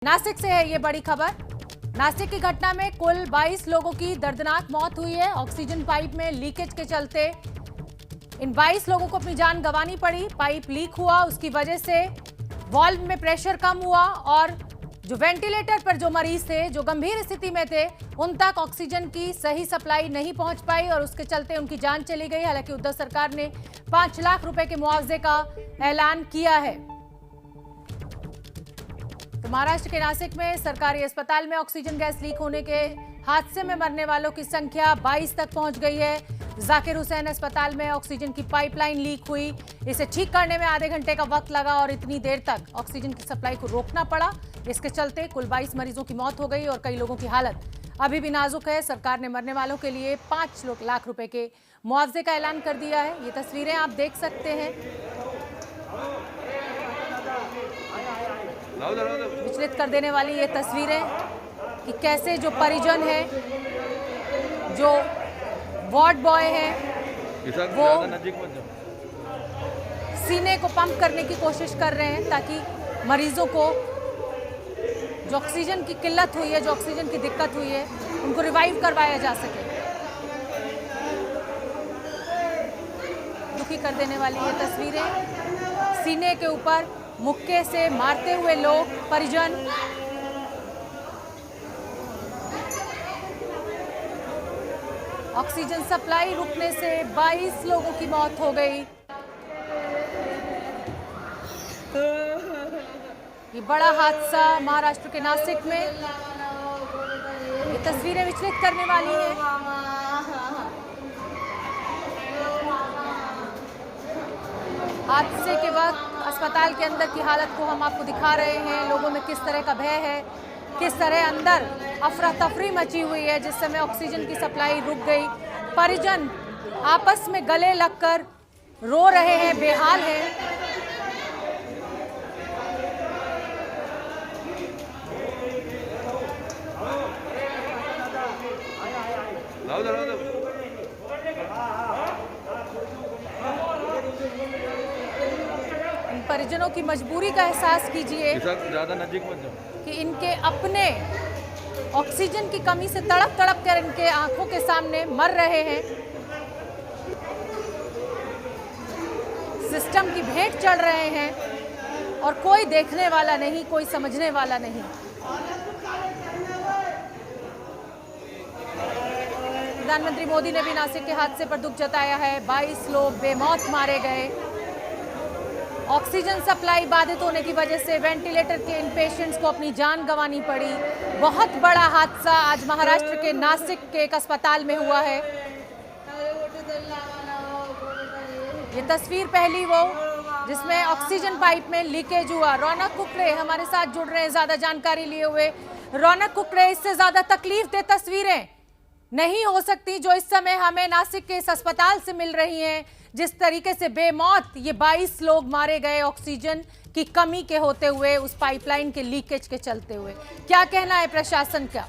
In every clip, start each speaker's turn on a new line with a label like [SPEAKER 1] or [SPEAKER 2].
[SPEAKER 1] नासिक से है ये बड़ी खबर। नासिक की घटना में कुल 22 लोगों की दर्दनाक मौत हुई है। ऑक्सीजन पाइप में लीकेज के चलते इन 22 लोगों को अपनी जान गंवानी पड़ी। पाइप लीक हुआ, उसकी वजह से वाल्व में प्रेशर कम हुआ और जो वेंटिलेटर पर जो मरीज थे, जो गंभीर स्थिति में थे, उन तक ऑक्सीजन की सही सप्लाई नहीं पहुंच पाई और उसके चलते उनकी जान चली गई। हालांकि उद्धव सरकार ने 5 लाख रुपए के मुआवजे का ऐलान किया है। तो महाराष्ट्र के नासिक में सरकारी अस्पताल में ऑक्सीजन गैस लीक होने के हादसे में मरने वालों की संख्या 22 तक पहुंच गई है। जाकिर हुसैन अस्पताल में ऑक्सीजन की पाइपलाइन लीक हुई। इसे ठीक करने में आधे घंटे का वक्त लगा और इतनी देर तक ऑक्सीजन की सप्लाई को रोकना पड़ा। इसके चलते कुल 22 मरीजों की मौत हो गई और कई लोगों की हालत अभी भी नाजुक है। सरकार ने मरने वालों के लिए 5 लाख रुपए के मुआवजे का ऐलान कर दिया है। ये तस्वीरें आप देख सकते हैं। विचलित कर देने वाली ये तस्वीरें कि कैसे जो परिजन है, जो वार्ड बॉय है, वो सीने को पंप करने की कोशिश कर रहे हैं ताकि मरीजों को जो ऑक्सीजन की किल्लत हुई है, जो ऑक्सीजन की दिक्कत हुई है, उनको रिवाइव करवाया जा सके। दुखी कर देने वाली ये तस्वीरें, सीने के ऊपर मुक्के से मारते हुए लोग, परिजन। ऑक्सीजन सप्लाई रुकने से 22 लोगों की मौत हो गई। ये बड़ा हादसा महाराष्ट्र के नासिक में। ये तस्वीरें विचलित करने वाली हैं। हादसे के वक्त अस्पताल के अंदर की हालत को हम आपको दिखा रहे हैं। लोगों में किस तरह का भय है, किस तरह अंदर अफरा तफरी मची हुई है जिस समय ऑक्सीजन की सप्लाई रुक गई। परिजन आपस में गले लगकर रो रहे हैं, बेहाल हैं। परिजनों की मजबूरी का एहसास कीजिए
[SPEAKER 2] ज्यादा नजदीक मत जाओ
[SPEAKER 1] कि इनके अपने ऑक्सीजन की कमी से तड़प तड़प कर इनके आंखों के सामने मर रहे हैं। सिस्टम की भेंट चढ़ रहे हैं और कोई देखने वाला नहीं, कोई समझने वाला नहीं। प्रधानमंत्री मोदी ने भी नासिक के हादसे पर दुख जताया है। 22 लोग बेमौत मारे गए। ऑक्सीजन सप्लाई बाधित होने की वजह से वेंटिलेटर के इन पेशेंट्स को अपनी जान गंवानी पड़ी। बहुत बड़ा हादसा आज महाराष्ट्र के नासिक के एक अस्पताल में हुआ है। ये तस्वीर पहली वो जिसमें ऑक्सीजन पाइप में लीकेज हुआ। रौनक कुकड़े हमारे साथ जुड़ रहे हैं ज्यादा जानकारी लिए हुए। रौनक कुकड़े, इससे ज्यादा तकलीफ दे तस्वीरें नहीं हो सकती जो इस समय हमें नासिक के इस अस्पताल से मिल रही हैं। जिस तरीके से बेमौत ये 22 लोग मारे गए ऑक्सीजन की कमी के होते हुए, उस पाइपलाइन के लीकेज के चलते हुए। क्या कहना है प्रशासन का?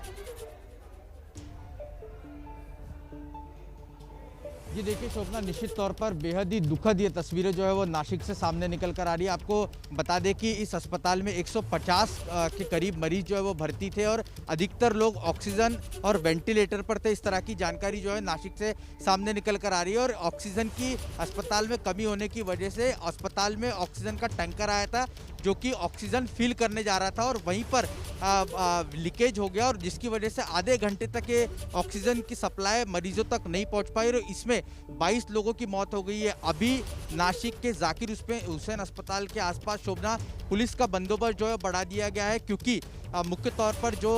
[SPEAKER 3] जी देखिए शोभना, निश्चित तौर पर बेहद ही दुखद ये तस्वीरें जो है वो नासिक से सामने निकल कर आ रही है। आपको बता दें कि इस अस्पताल में 150 के करीब मरीज जो है वो भर्ती थे और अधिकतर लोग ऑक्सीजन और वेंटिलेटर पर थे। इस तरह की जानकारी जो है नासिक से सामने निकल कर आ रही है और ऑक्सीजन की अस्पताल में कमी होने की वजह से अस्पताल में ऑक्सीजन का टैंकर आया था जो कि ऑक्सीजन फिल करने जा रहा था और वहीं पर लीकेज हो गया और जिसकी वजह से आधे घंटे तक ये ऑक्सीजन की सप्लाई मरीजों तक नहीं पहुंच पाई और इसमें 22 लोगों की मौत हो गई है। अभी नासिक के जाकिर हुसैन अस्पताल के आसपास शोभना पुलिस का बंदोबस्त जो है बढ़ा दिया गया है क्योंकि मुख्य तौर पर जो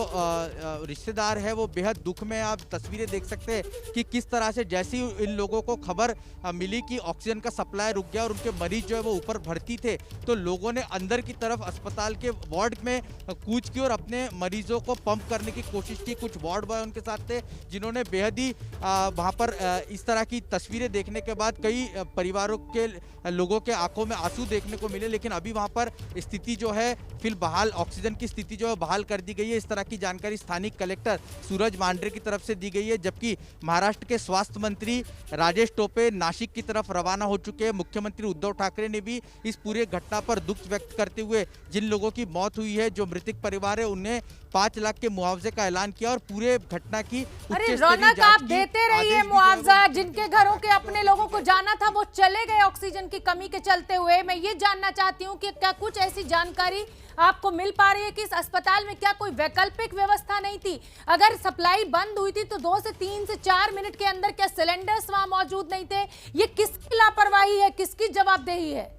[SPEAKER 3] रिश्तेदार है वो बेहद दुख में। आप तस्वीरें देख सकते हैं कि किस तरह से जैसी इन लोगों को खबर मिली कि ऑक्सीजन का सप्लाई रुक गया और उनके मरीज जो है वो ऊपर भर्ती थे, तो लोगों ने अंदर की तरफ अस्पताल के वार्ड में कूच की और अपने मरीजों को पंप करने की कोशिश की। कुछ वार्ड बॉय उनके साथ थे जिन्होंने बेहद ही वहाँ पर इस तरह की तस्वीरें देखने के बाद कई परिवारों के लोगों के आंखों में आंसू देखने को मिले। लेकिन अभी वहाँ पर स्थिति जो है फिलहाल ऑक्सीजन की स्थिति जो है बहाल कर दी गई है। इस तरह की जानकारी स्थानीय कलेक्टर सूरज मांढरे की तरफ से दी गई है, जबकि महाराष्ट्र के स्वास्थ्य मंत्री राजेश टोपे नासिक की तरफ रवाना हो चुके हैं। मुख्यमंत्री उद्धव ठाकरे ने भी इस पूरे घटना पर दुख व्यक्त करते हुए जिन लोगों की मौत हुई है, जो मृतक परिवार है, उन्हें 5 लाख के मुआवजे का ऐलान किया और पूरे घटना की
[SPEAKER 1] अरे रौनक, आप देते रहिए मुआवजा। जिनके घरों के अपने लोगों को जाना था वो चले गए ऑक्सीजन की कमी के चलते हुए। मैं ये जानना चाहती हूँ कि क्या कुछ ऐसी जानकारी आपको मिल पा रही है कि इस अस्पताल में क्या कोई वैकल्पिक व्यवस्था नहीं थी? अगर सप्लाई बंद हुई थी तो 2 से 3 से 4 मिनट के अंदर क्या सिलेंडर्स वहां मौजूद नहीं थे? ये किसकी लापरवाही है, किसकी जवाबदेही है?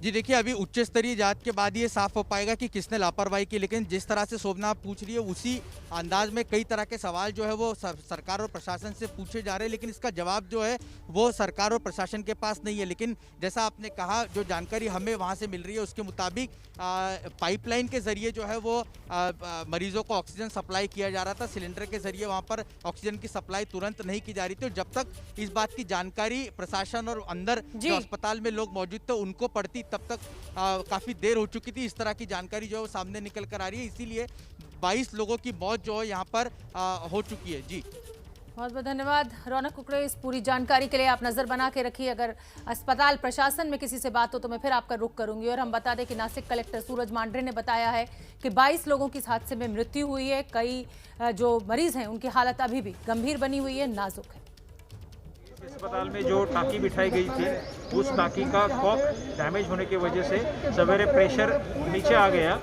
[SPEAKER 3] जी देखिए, अभी उच्च स्तरीय जांच के बाद ये साफ हो पाएगा कि किसने लापरवाही की, लेकिन जिस तरह से शोभना पूछ रही है उसी अंदाज में कई तरह के सवाल जो है वो सरकार और प्रशासन से पूछे जा रहे हैं, लेकिन इसका जवाब जो है वो सरकार और प्रशासन के पास नहीं है। लेकिन जैसा आपने कहा, जो जानकारी हमें वहाँ से मिल रही है उसके मुताबिक पाइपलाइन के जरिए जो है वो मरीजों को ऑक्सीजन सप्लाई किया जा रहा था। सिलेंडर के जरिए वहाँ पर ऑक्सीजन की सप्लाई तुरंत नहीं की जा रही थी, और जब तक इस बात की जानकारी प्रशासन और अंदर जो अस्पताल में लोग मौजूद थे उनको पड़ती, तब तक काफी देर हो चुकी थी। इस तरह की जानकारी जो है वो सामने निकल कर आ रही है, इसीलिए 22 लोगों की मौत जो है यहाँ पर हो चुकी है। जी
[SPEAKER 1] बहुत बहुत धन्यवाद रौनक कुकड़े इस पूरी जानकारी के लिए। आप नजर बना के रखिए, अगर अस्पताल प्रशासन में किसी से बात हो तो मैं फिर आपका रुख करूंगी। और हम बता दें कि नासिक कलेक्टर सूरज मांढरे ने बताया है कि 22 लोगों की इस हादसे में मृत्यु हुई है। कई जो मरीज हैं उनकी हालत अभी भी गंभीर बनी हुई है, नाजुक है।
[SPEAKER 2] अस्पताल में जो टाँकी बिठाई गई थी, उस टाँकी का कॉक डैमेज होने की वजह से सवेरे प्रेशर नीचे आ गया।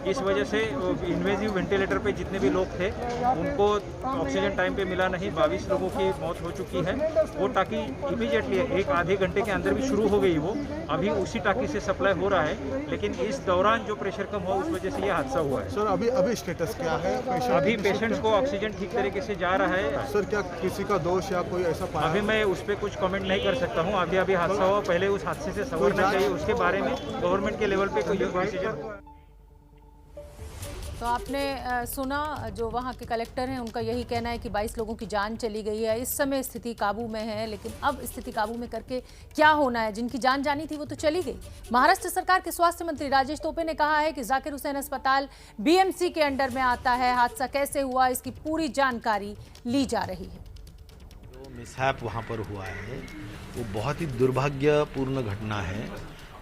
[SPEAKER 2] इस वजह से इन्वेजिव वेंटिलेटर पे जितने भी लोग थे उनको ऑक्सीजन टाइम पे मिला नहीं। 22 लोगों की मौत हो चुकी है। वो टाँकी इमीडिएटली 1-आधे घंटे के अंदर भी शुरू हो गई। वो अभी उसी टाँकी से सप्लाई हो रहा है, लेकिन इस दौरान जो प्रेशर कम हुआ उस वजह से ये हादसा हुआ है।
[SPEAKER 4] सर अभी स्टेटस क्या है?
[SPEAKER 2] अभी पेशेंट्स को ऑक्सीजन ठीक तरीके से जा रहा है।
[SPEAKER 4] सर क्या किसी का दोष या कोई ऐसा पाया?
[SPEAKER 2] अभी मैं उस पर कुछ कमेंट नहीं कर सकता हूँ। अभी हादसा हुआ, पहले उस हादसे से संभलना चाहिए, उसके बारे में गवर्नमेंट के लेवल पे कोई डिसीजन।
[SPEAKER 1] तो आपने सुना जो वहाँ के कलेक्टर हैं, उनका यही कहना है कि 22 लोगों की जान चली गई है। इस समय स्थिति काबू में है, लेकिन अब स्थिति काबू में करके क्या होना है? जिनकी जान जानी थी वो तो चली गई। महाराष्ट्र सरकार के स्वास्थ्य मंत्री राजेश टोपे ने कहा है कि जाकिर हुसैन अस्पताल बीएमसी के अंडर में आता है। हादसा कैसे हुआ इसकी पूरी जानकारी ली जा रही है।
[SPEAKER 5] जो मिसहैप वहाँ पर हुआ है वो बहुत ही दुर्भाग्यपूर्ण घटना है,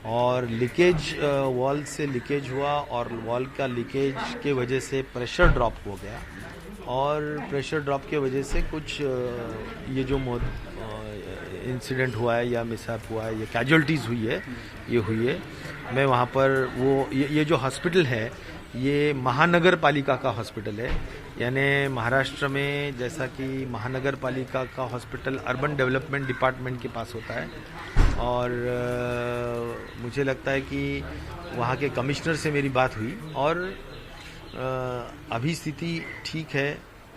[SPEAKER 5] और लीकेज वॉल से लीकेज हुआ और वॉल का लीकेज के वजह से प्रेशर ड्रॉप हो गया, और प्रेशर ड्रॉप के वजह से कुछ ये जो इंसिडेंट हुआ है या मिसहैप हुआ है, ये कैजुअल्टीज़ हुई है, ये हुई है। मैं वहाँ पर ये जो हॉस्पिटल है ये महानगर पालिका का हॉस्पिटल है, यानी महाराष्ट्र में जैसा कि महानगर पालिका का हॉस्पिटल अर्बन डेवलपमेंट डिपार्टमेंट के पास होता है, और मुझे लगता है कि वहाँ के कमिश्नर से मेरी बात हुई और अभी स्थिति ठीक है।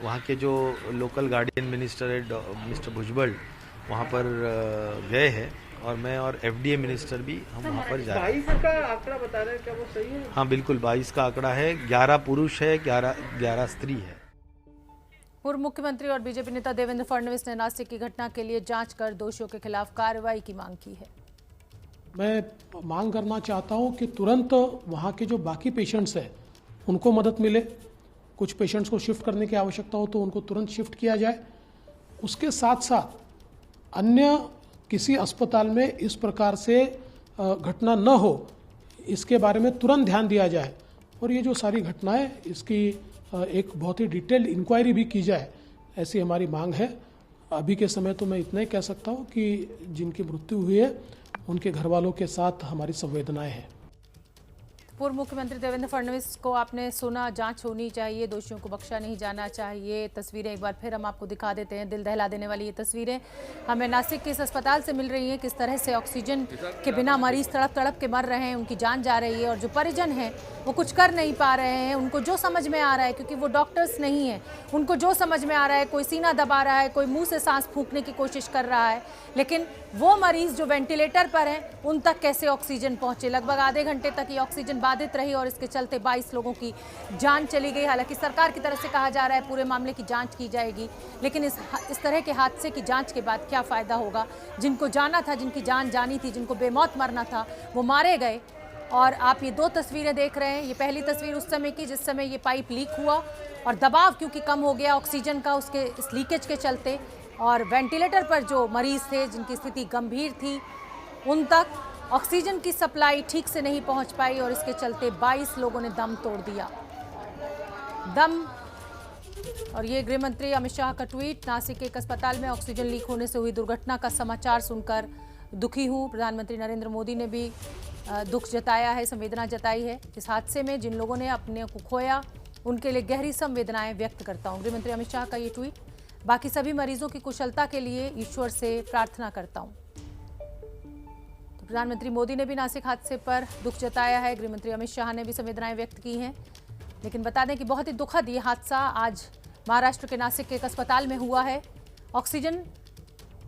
[SPEAKER 5] वहाँ के जो लोकल गार्डियन मिनिस्टर है मिस्टर भुजबल वहाँ पर गए हैं, और मैं और एफडीए मिनिस्टर भी हम वहाँ पर जा रहे हैं।
[SPEAKER 2] 22 का आंकड़ा बता रहे हैं, क्या वो सही है?
[SPEAKER 5] हाँ बिल्कुल, 22 का आंकड़ा है। 11 पुरुष है, 11 स्त्री है।
[SPEAKER 1] पूर्व मुख्यमंत्री और बीजेपी नेता देवेंद्र फडणवीस ने नासिक की घटना के लिए जांच कर दोषियों के खिलाफ कार्रवाई की मांग की है।
[SPEAKER 6] मैं मांग करना चाहता हूं कि तुरंत वहां के जो बाकी पेशेंट्स हैं उनको मदद मिले। कुछ पेशेंट्स को शिफ्ट करने की आवश्यकता हो तो उनको तुरंत शिफ्ट किया जाए। उसके साथ साथ अन्य किसी अस्पताल में इस प्रकार से घटना न हो, इसके बारे में तुरंत ध्यान दिया जाए, और ये जो सारी घटनाएं इसकी एक बहुत ही डिटेल्ड इंक्वायरी भी की जाए, ऐसी हमारी मांग है। अभी के समय तो मैं इतना ही कह सकता हूँ कि जिनकी मृत्यु हुई है उनके घर वालों के साथ हमारी संवेदनाएं हैं।
[SPEAKER 1] पूर्व मुख्यमंत्री देवेंद्र फडणवीस को आपने सुना, जांच होनी चाहिए, दोषियों को बख्शा नहीं जाना चाहिए। तस्वीरें एक बार फिर हम आपको दिखा देते हैं, दिल दहला देने वाली ये तस्वीरें हमें नासिक के इस अस्पताल से मिल रही हैं। किस तरह से ऑक्सीजन के बिना मरीज तड़प तड़प के मर रहे हैं, उनकी जान जा रही है, और जो परिजन हैं वो कुछ कर नहीं पा रहे हैं। उनको जो समझ में आ रहा है, क्योंकि वो डॉक्टर्स नहीं हैं, उनको जो समझ में आ रहा है, कोई सीना दबा रहा है, कोई मुँह से सांस फूंकने की कोशिश कर रहा है, लेकिन वो मरीज जो वेंटिलेटर पर हैं उन तक कैसे ऑक्सीजन पहुंचे। लगभग आधे घंटे तक ये ऑक्सीजन बाधित रही और इसके चलते 22 लोगों की जान चली गई। हालांकि सरकार की तरफ से कहा जा रहा है पूरे मामले की जांच की जाएगी, लेकिन इस तरह के हादसे की जांच के बाद क्या फायदा होगा? जिनको जाना था, जिनकी जान जानी थी, जिनको बेमौत मरना था, वो मारे गए, और आप ये 2 तस्वीरें देख रहे हैं। ये पहली तस्वीर उस समय की जिस समय ये पाइप लीक हुआ और दबाव क्योंकि कम हो गया ऑक्सीजन का उसके इस लीकेज के चलते, और वेंटिलेटर पर जो मरीज थे जिनकी स्थिति गंभीर थी उन तक ऑक्सीजन की सप्लाई ठीक से नहीं पहुंच पाई और इसके चलते 22 लोगों ने दम तोड़ दिया। और ये गृह मंत्री अमित शाह का ट्वीट, नासिक के एक अस्पताल में ऑक्सीजन लीक होने से हुई दुर्घटना का समाचार सुनकर दुखी हूँ। प्रधानमंत्री नरेंद्र मोदी ने भी दुख जताया है, संवेदना जताई है। इस हादसे में जिन लोगों ने अपने को खोया उनके लिए गहरी संवेदनाएं व्यक्त करता हूँ। गृहमंत्री अमित शाह का ये ट्वीट। बाकी सभी मरीजों की कुशलता के लिए ईश्वर से प्रार्थना करता हूँ। तो प्रधानमंत्री मोदी ने भी नासिक हादसे पर दुख जताया है, गृहमंत्री अमित शाह ने भी संवेदनाएं व्यक्त की हैं। लेकिन बता दें कि बहुत ही दुखद ये हादसा आज महाराष्ट्र के नासिक के एक अस्पताल में हुआ है। ऑक्सीजन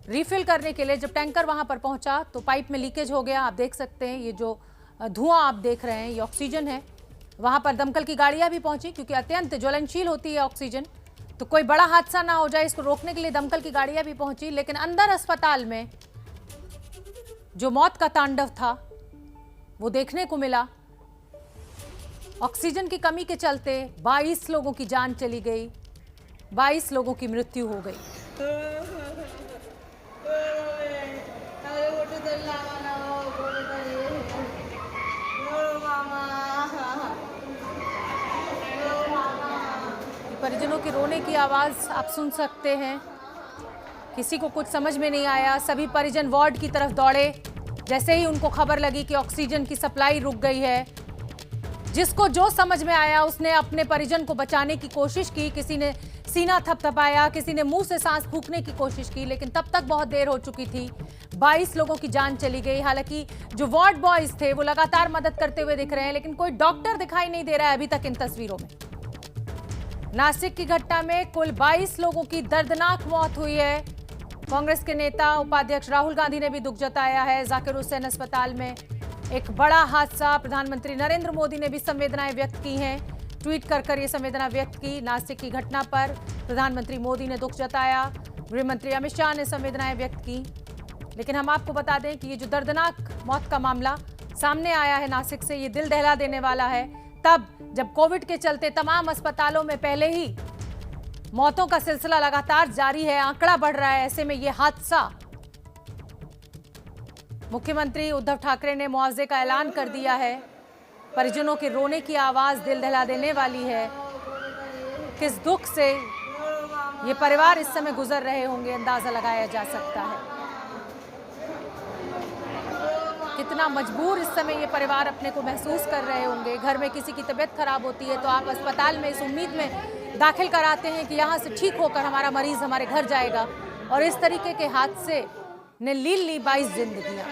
[SPEAKER 1] रिफिल करने के लिए जब टैंकर वहां पर पहुंचा तो पाइप में लीकेज हो गया। आप देख सकते हैं ये जो धुआं आप देख रहे हैं ये ऑक्सीजन है। वहां पर दमकल की गाड़ियां भी पहुंची क्योंकि अत्यंत ज्वलनशील होती है ऑक्सीजन, तो कोई बड़ा हादसा ना हो जाए इसको रोकने के लिए दमकल की गाड़ियां भी पहुंची। लेकिन अंदर अस्पताल में जो मौत का तांडव था वो देखने को मिला। ऑक्सीजन की कमी के चलते 22 लोगों की जान चली गई, 22 लोगों की मृत्यु हो गई। परिजनों के रोने की आवाज आप सुन सकते हैं। किसी को कुछ समझ में नहीं आया, सभी परिजन वार्ड की तरफ दौड़े जैसे ही उनको खबर लगी कि ऑक्सीजन की सप्लाई रुक गई है। जिसको जो समझ में आया उसने अपने परिजन को बचाने की कोशिश की। किसी ने सीना थपथपाया, किसी ने मुंह से सांस फूंकने की कोशिश की, लेकिन तब तक बहुत देर हो चुकी थी। 22 लोगों की जान चली गई। हालांकि जो वार्ड बॉयज थे वो लगातार मदद करते हुए दिख रहे हैं, लेकिन कोई डॉक्टर दिखाई नहीं दे रहा है अभी तक इन तस्वीरों में। नासिक की घटना में कुल 22 लोगों की दर्दनाक मौत हुई है। कांग्रेस के नेता उपाध्यक्ष राहुल गांधी ने भी दुख जताया है। जाकिर हुसैन अस्पताल में एक बड़ा हादसा। प्रधानमंत्री नरेंद्र मोदी ने भी संवेदनाएं व्यक्त की हैं, ट्वीट कर ये संवेदना व्यक्त की। नासिक की घटना पर प्रधानमंत्री मोदी ने दुख जताया, गृहमंत्री अमित शाह ने संवेदनाएं व्यक्त की। लेकिन हम आपको बता दें कि ये जो दर्दनाक मौत का मामला सामने आया है नासिक से, ये दिल दहला देने वाला है। तब जब कोविड के चलते तमाम अस्पतालों में पहले ही मौतों का सिलसिला लगातार जारी है, आंकड़ा बढ़ रहा है, ऐसे में ये हादसा। मुख्यमंत्री उद्धव ठाकरे ने मुआवजे का ऐलान कर दिया है। परिजनों के रोने की आवाज दिल दहला देने वाली है। किस दुख से ये परिवार इस समय गुजर रहे होंगे अंदाजा लगाया जा सकता है। कितना मजबूर इस समय ये परिवार अपने को महसूस कर रहे होंगे। घर में किसी की तबीयत खराब होती है तो आप अस्पताल में इस उम्मीद में दाखिल कराते हैं कि यहाँ से ठीक होकर हमारा मरीज हमारे घर जाएगा, और इस तरीके के हादसे ने ली 22 जिंदगियां।